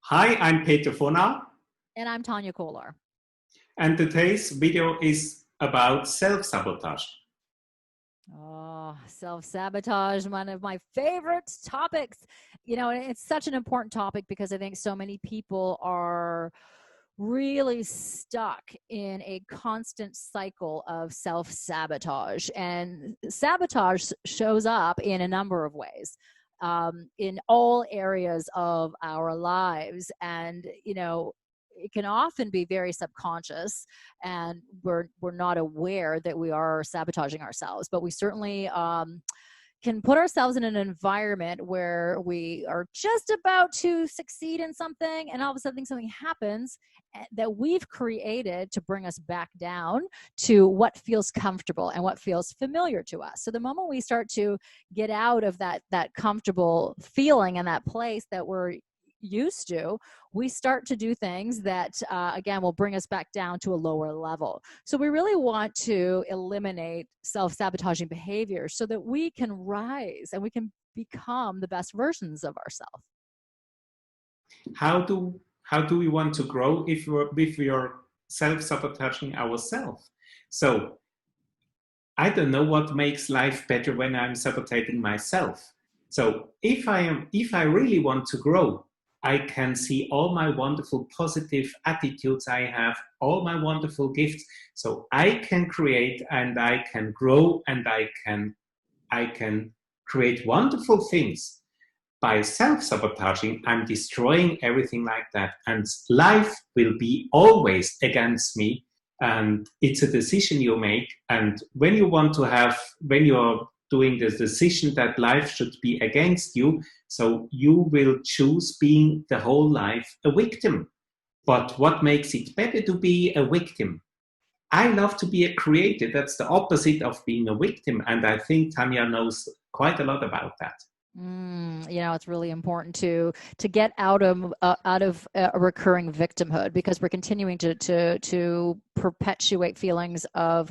Hi, I'm Peter Vonau, And I'm Tania Kolar. and today's video is about self-sabotage. Oh, self-sabotage, one of my favorite topics. And it's such an important topic because I think so many people are really stuck in a constant cycle of self-sabotage. And sabotage shows up in a number of ways. In all areas of our lives. And, it can often be very subconscious, and we're not aware that we are sabotaging ourselves, but we certainly can put ourselves in an environment where we are just about to succeed in something, and all of a sudden something happens that we've created to bring us back down to what feels comfortable and what feels familiar to us. So the moment we start to get out of that comfortable feeling and that place that we're used to, we start to do things that again will bring us back down to a lower level. So we really want to eliminate self-sabotaging behaviors so that we can rise and we can become the best versions of ourselves. How do we want to grow if we are self-sabotaging ourselves? So I don't know what makes life better when I'm sabotaging myself. So if I really want to grow, I can see all my wonderful positive attitudes I have, all my wonderful gifts. So I can create and I can grow and I can create wonderful things. By self-sabotaging, I'm destroying everything like that. And life will be always against me. And it's a decision you make. And when you're doing the decision that life should be against you, so you will choose being the whole life a victim. But what makes it better to be a victim? I love to be a creator. That's the opposite of being a victim. And I think Tania knows quite a lot about that. It's really important to get out of a recurring victimhood, because we're continuing to perpetuate feelings of,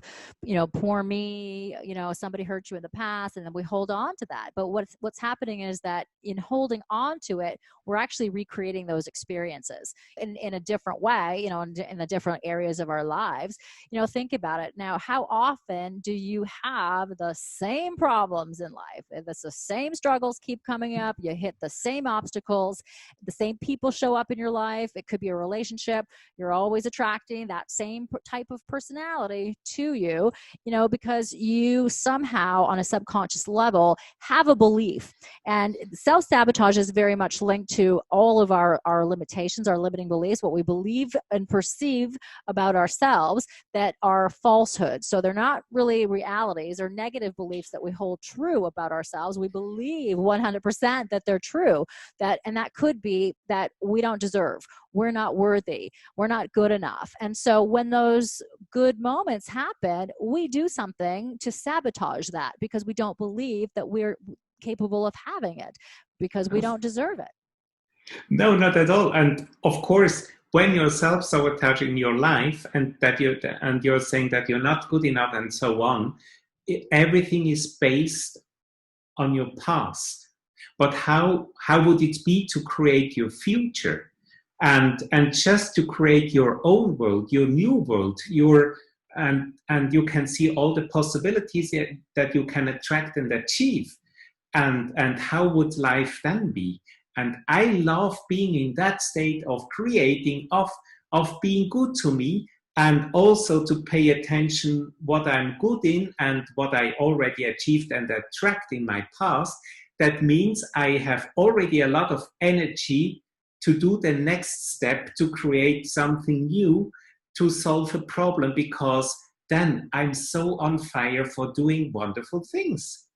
poor me, somebody hurt you in the past, and then we hold on to that. But what's happening is that in holding on to it, we're actually recreating those experiences in a different way, in the different areas of our lives. Think about it. Now, how often do you have the same problems in life? If it's the same struggles keep coming up, you hit the same obstacles, the same people show up in your life. It could be a relationship. You're always attracting that same type of personality to you, because you somehow on a subconscious level have a belief. And self-sabotage is very much linked to all of our limitations, our limiting beliefs, what we believe and perceive about ourselves that are falsehoods. So they're not really realities or negative beliefs that we hold true about ourselves. We believe 100% that they're true, and that could be that we don't deserve, we're not worthy, we're not good enough. And so when those good moments happen, we do something to sabotage that because we don't believe that we're capable of having it, because we don't deserve it. No, not at all. And of course, when you're self-sabotaging your life and you're saying that you're not good enough and so on, everything is based on your past. But how would it be to create your future and just to create your own world, your new world, and you can see all the possibilities that you can attract and achieve. And how would life then be? And I love being in that state of creating, of being good to me, and also to pay attention what I'm good in and what I already achieved and attract in my past. That means I have already a lot of energy to do the next step, to create something new, to solve a problem, because then I'm so on fire for doing wonderful things.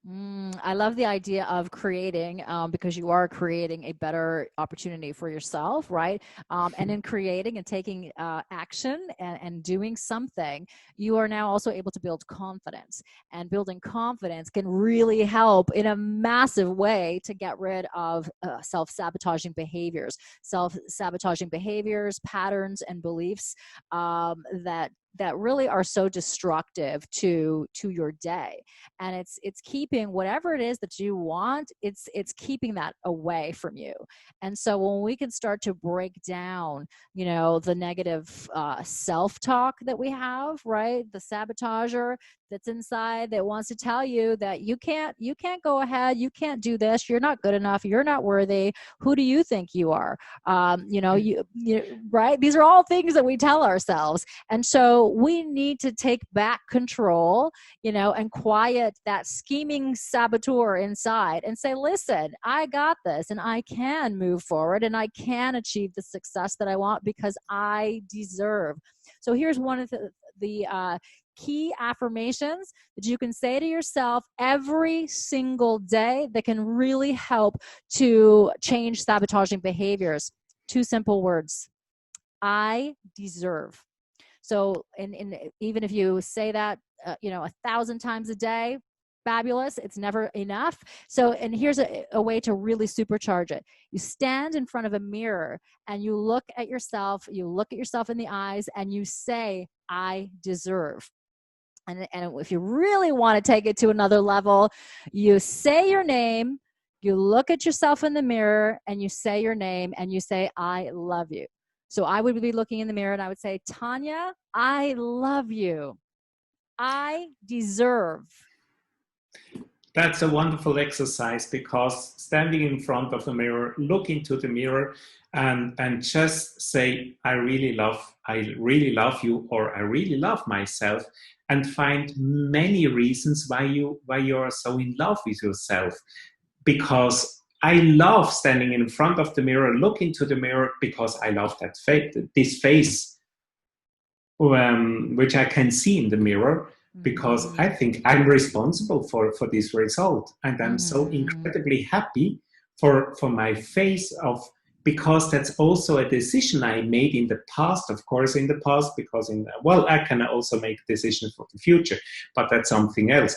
I love the idea of creating, because you are creating a better opportunity for yourself, right? And in creating and taking action and doing something, you are now also able to build confidence. And building confidence can really help in a massive way to get rid of self-sabotaging behaviors, patterns, and beliefs that that really are so destructive to your day. And it's keeping whatever it is that you want, it's keeping that away from you. And so when we can start to break down, the negative self-talk that we have, right, the sabotager that's inside that wants to tell you that you can't go ahead, you can't do this, you're not good enough, you're not worthy, who do you think you are? Right, these are all things that we tell ourselves. And so we need to take back control, and quiet that scheming saboteur inside and say, listen, I got this, and I can move forward, and I can achieve the success that I want because I deserve. So here's one of the key affirmations that you can say to yourself every single day that can really help to change sabotaging behaviors. 2 simple words: I deserve. So, even if you say that, 1,000 times a day, fabulous. It's never enough. So, and here's a way to really supercharge it. You stand in front of a mirror and you look at yourself in the eyes and you say, I deserve. And if you really want to take it to another level, you say your name, you look at yourself in the mirror and you say your name and you say, I love you. So I would be looking in the mirror and I would say, Tania, I love you. I deserve. That's a wonderful exercise, because standing in front of the mirror, look into the mirror and just say, I really love you, or I really love myself, and find many reasons why you are so in love with yourself. Because I love standing in front of the mirror, look into the mirror, because I love this face, which I can see in the mirror, because I think I'm responsible for this result. And I'm so incredibly happy for my face because that's also a decision I made in the past, of course, because I can also make decisions for the future, but that's something else.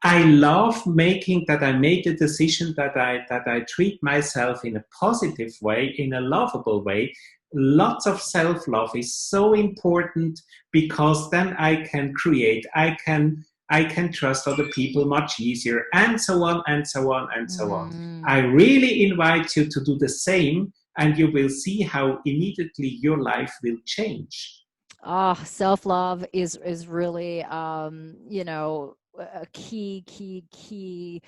I love making that. I made the decision that I treat myself in a positive way, in a lovable way. Lots of self-love is so important, because then I can create, I can trust other people much easier, and so on and so on and so on. I really invite you to do the same, and you will see how immediately your life will change. Self-love is really, a key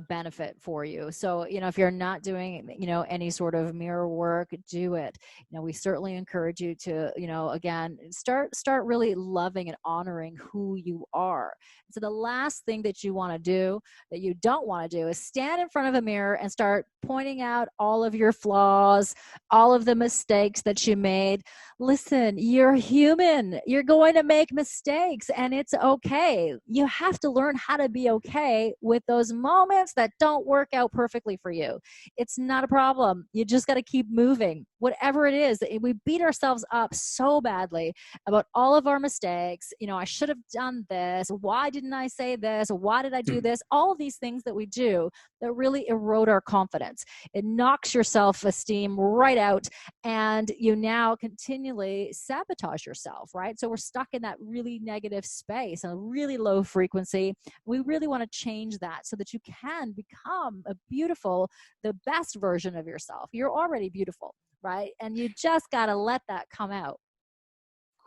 benefit for you. So, if you're not doing, any sort of mirror work, do it. We certainly encourage you to, again, start really loving and honoring who you are. So the last thing that you want to do, that you don't want to do, is stand in front of a mirror and start pointing out all of your flaws, all of the mistakes that you made. Listen, you're human. You're going to make mistakes, and it's okay. You have to learn how to be okay with those moments that don't work out perfectly for you. It's not a problem. You just got to keep moving. Whatever it is, we beat ourselves up so badly about all of our mistakes. I should have done this. Why didn't I say this? Why did I do this? All of these things that we do that really erode our confidence. It knocks your self-esteem right out, and you now continually sabotage yourself, right? So we're stuck in that really negative space, a really low frequency. We really want to change that so that you can become the best version of yourself. You're already beautiful, right? And you just got to let that come out.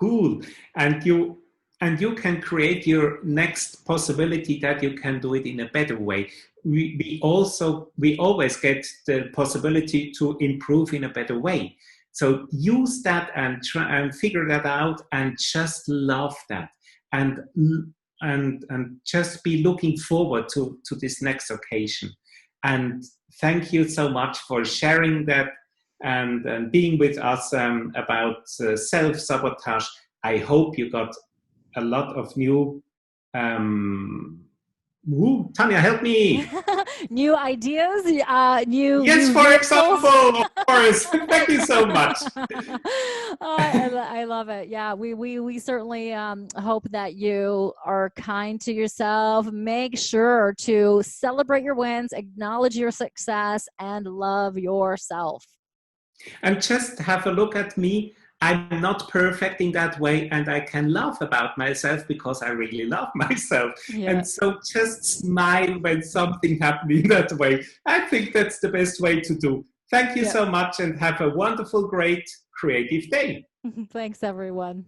Cool. And you can create your next possibility that you can do it in a better way. We always get the possibility to improve in a better way. So use that and try and figure that out, and just love that, and just be looking forward to this next occasion. And thank you so much for sharing that and being with us about self-sabotage. I hope you got a lot of new Tania, help me. New ideas, Yes, new for vehicles. example, of course. Thank you so much. I love it. Yeah, we certainly hope that you are kind to yourself. Make sure to celebrate your wins, acknowledge your success, and love yourself. And just have a look at me. I'm not perfect in that way, and I can laugh about myself because I really love myself. Yeah. And so just smile when something happens in that way. I think that's the best way to do. Thank you Yeah. so much and have a wonderful, great, creative day. Thanks, everyone.